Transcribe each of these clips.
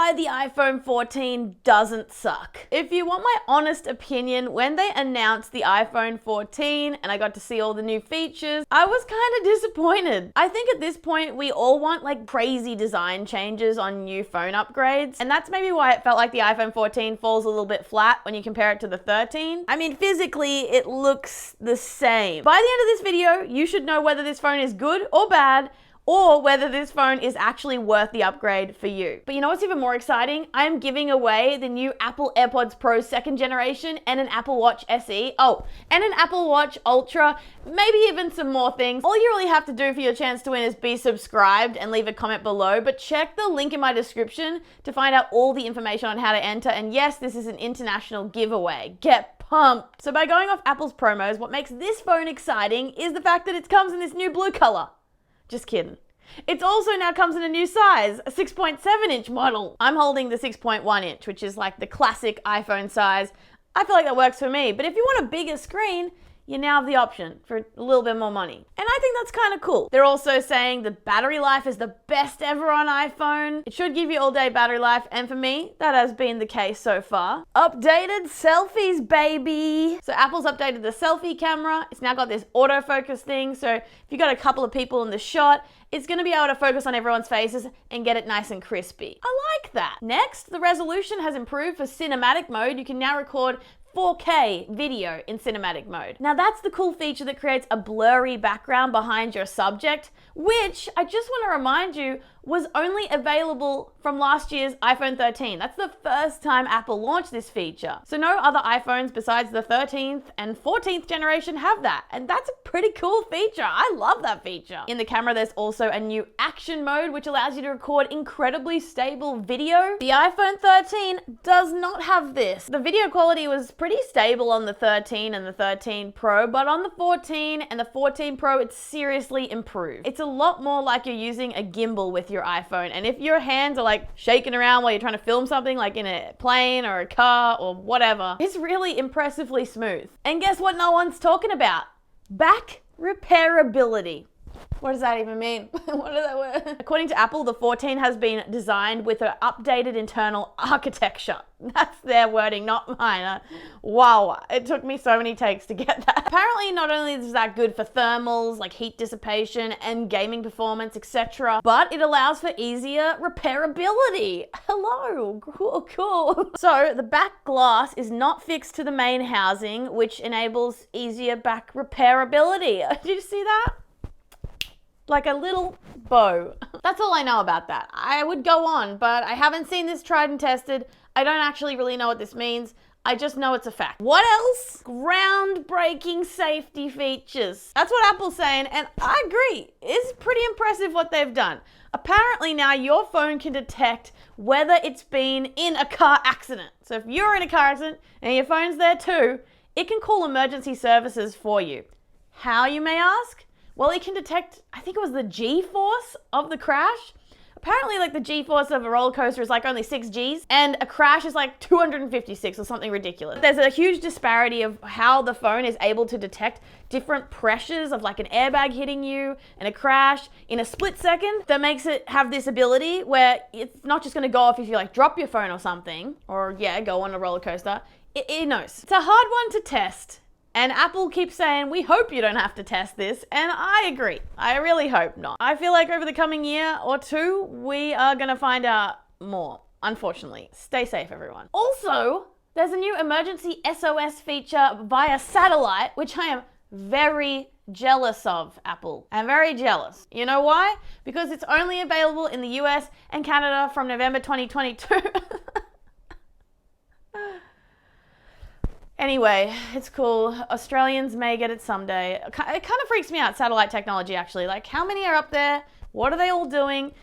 why the iPhone 14 doesn't suck. If you want my honest opinion, when they announced the iPhone 14 and I got to see all the new features, I was kind of disappointed. I think at this point we all want like crazy design changes on new phone upgrades, and that's maybe why it felt like the iPhone 14 falls a little bit flat when you compare it to the 13. I mean, physically it looks the same. By the end of this video, you should know whether this phone is good or bad, or whether this phone is actually worth the upgrade for you. But you know what's even more exciting? I'm giving away the new Apple AirPods Pro 2nd generation and an Apple Watch SE. Oh, and an Apple Watch Ultra, maybe even some more things. All you really have to do for your chance to win is be subscribed and leave a comment below, but check the link in my description to find out all the information on how to enter. And yes, this is an international giveaway. Get pumped. So by going off Apple's promos, what makes this phone exciting is the fact that it comes in this new blue color. Just kidding. It also now comes in a new size, a 6.7-inch model. I'm holding the 6.1-inch, which is like the classic iPhone size. I feel like that works for me, but if you want a bigger screen, you now have the option for a little bit more money. And I think that's kind of cool. They're also saying the battery life is the best ever on iPhone. It should give you all day battery life, and for me, that has been the case so far. Updated selfies, baby. So Apple's updated the selfie camera. It's now got this autofocus thing, so if you got a couple of people in the shot, it's gonna be able to focus on everyone's faces and get it nice and crispy. I like that. Next, the resolution has improved for cinematic mode. You can now record 4K video in cinematic mode. Now that's the cool feature that creates a blurry background behind your subject, which I just want to remind you was only available from last year's iPhone 13. That's the first time Apple launched this feature. So no other iPhones besides the 13th and 14th generation have that. And that's a pretty cool feature. I love that feature. In the camera, there's also a new action mode, which allows you to record incredibly stable video. The iPhone 13 does not have this. The video quality was pretty stable on the 13 and the 13 Pro, but on the 14 and the 14 Pro, it's seriously improved. It's a lot more like you're using a gimbal with your iPhone, and if your hands are like shaking around while you're trying to film something like in a plane or a car or whatever, it's really impressively smooth. And guess what no one's talking about? Back repairability. What does that even mean? What does that word? According to Apple, the 14 has been designed with an updated internal architecture. That's their wording, not mine. Wow, it took me so many takes to get that. Apparently, not only is that good for thermals, like heat dissipation and gaming performance, etc., but it allows for easier repairability. Hello, cool. So the back glass is not fixed to the main housing, which enables easier back repairability. Did you see that? Like a little bow. That's all I know about that. I would go on, but I haven't seen this tried and tested. I don't actually really know what this means. I just know it's a fact. What else? Groundbreaking safety features. That's what Apple's saying, and I agree. It's pretty impressive what they've done. Apparently now your phone can detect whether it's been in a car accident. So if you're in a car accident and your phone's there too, it can call emergency services for you. How, you may ask? Well, it can detect, I think it was the G-force of the crash. Apparently, like the G-force of a roller coaster is like only 6 Gs, and a crash is like 256 or something ridiculous. There's a huge disparity of how the phone is able to detect different pressures of like an airbag hitting you and a crash in a split second that makes it have this ability where it's not just gonna go off if you like drop your phone or something, or yeah, go on a roller coaster. It knows. It's a hard one to test. And Apple keeps saying, we hope you don't have to test this, and I agree. I really hope not. I feel like over the coming year or two, we are gonna find out more, unfortunately. Stay safe, everyone. Also, there's a new emergency SOS feature via satellite, which I am very jealous of, Apple. I'm very jealous. You know why? Because it's only available in the US and Canada from November 2022. Anyway, it's cool. Australians may get it someday. It kind of freaks me out, satellite technology, actually. Like, how many are up there? What are they all doing?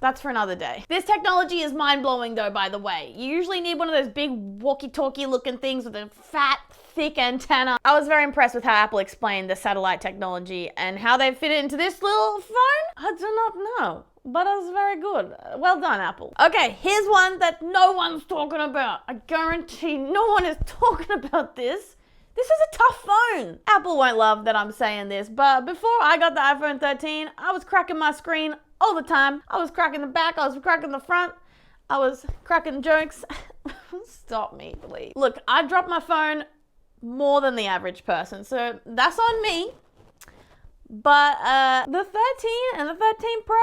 That's for another day. This technology is mind-blowing, though, by the way. You usually need one of those big walkie-talkie looking things with a fat, thick antenna. I was very impressed with how Apple explained the satellite technology and how they fit it into this little phone. I do not know, but it was very good. Well done, Apple. Okay, here's one that no one's talking about. I guarantee no one is talking about this. This is a tough phone. Apple won't love that I'm saying this, but before I got the iPhone 13, I was cracking my screen all the time. I was cracking the back, I was cracking the front. I was cracking jokes. Stop me, please. Look, I dropped my phone more than the average person, so that's on me. But the 13 and the 13 Pro,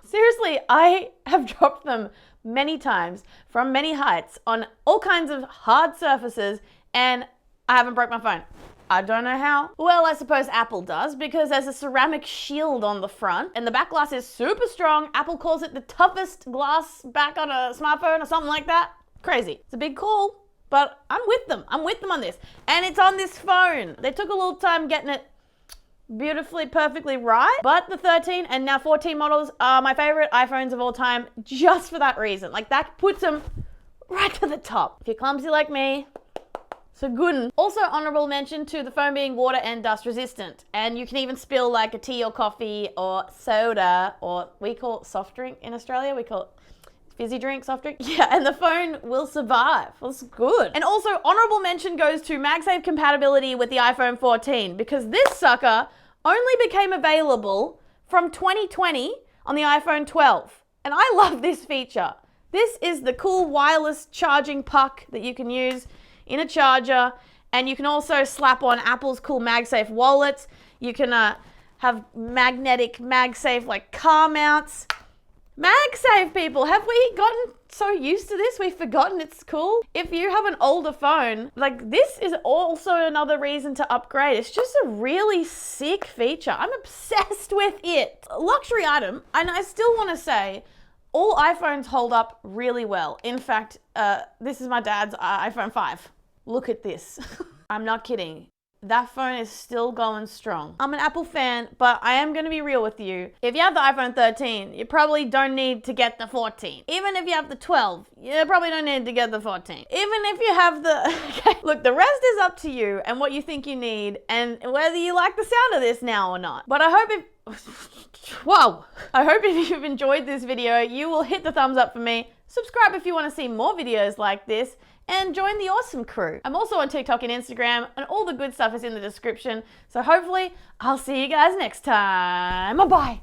seriously, I have dropped them many times from many heights on all kinds of hard surfaces, and I haven't broke my phone. I don't know how. Well, I suppose Apple does, because there's a ceramic shield on the front and the back glass is super strong. Apple calls it the toughest glass back on a smartphone or something like that. Crazy. It's a big call, but I'm with them. I'm with them on this. And it's on this phone. They took a little time getting it beautifully, perfectly right. But the 13 and now 14 models are my favorite iPhones of all time just for that reason. Like, that puts them right to the top. If you're clumsy like me, so good. Also, honorable mention to the phone being water and dust resistant. And you can even spill like a tea or coffee or soda, or we call it soft drink in Australia. We call it fizzy drink, soft drink. Yeah, and the phone will survive. That's good. And also, honorable mention goes to MagSafe compatibility with the iPhone 14, because this sucker only became available from 2020 on the iPhone 12. And I love this feature. This is the cool wireless charging puck that you can use in a charger, and you can also slap on Apple's cool MagSafe wallets. You can have magnetic MagSafe like car mounts. MagSafe, people, have we gotten so used to this we've forgotten it's cool? If you have an older phone, like, this is also another reason to upgrade. It's just a really sick feature. I'm obsessed with it. Luxury item, and I still want to say, all iPhones hold up really well. In fact, this is my dad's iPhone 5. Look at this. I'm not kidding. That phone is still going strong. I'm an Apple fan, but I am going to be real with you. If you have the iPhone 13, you probably don't need to get the 14. Even if you have the 12, you probably don't need to get the 14. Even if you have the... Okay, look, the rest is up to you and what you think you need and whether you like the sound of this now or not. But I hope Whoa! I hope if you've enjoyed this video, you will hit the thumbs up for me, subscribe if you want to see more videos like this, and join the awesome crew. I'm also on TikTok and Instagram, and all the good stuff is in the description. So hopefully, I'll see you guys next time. Bye-bye.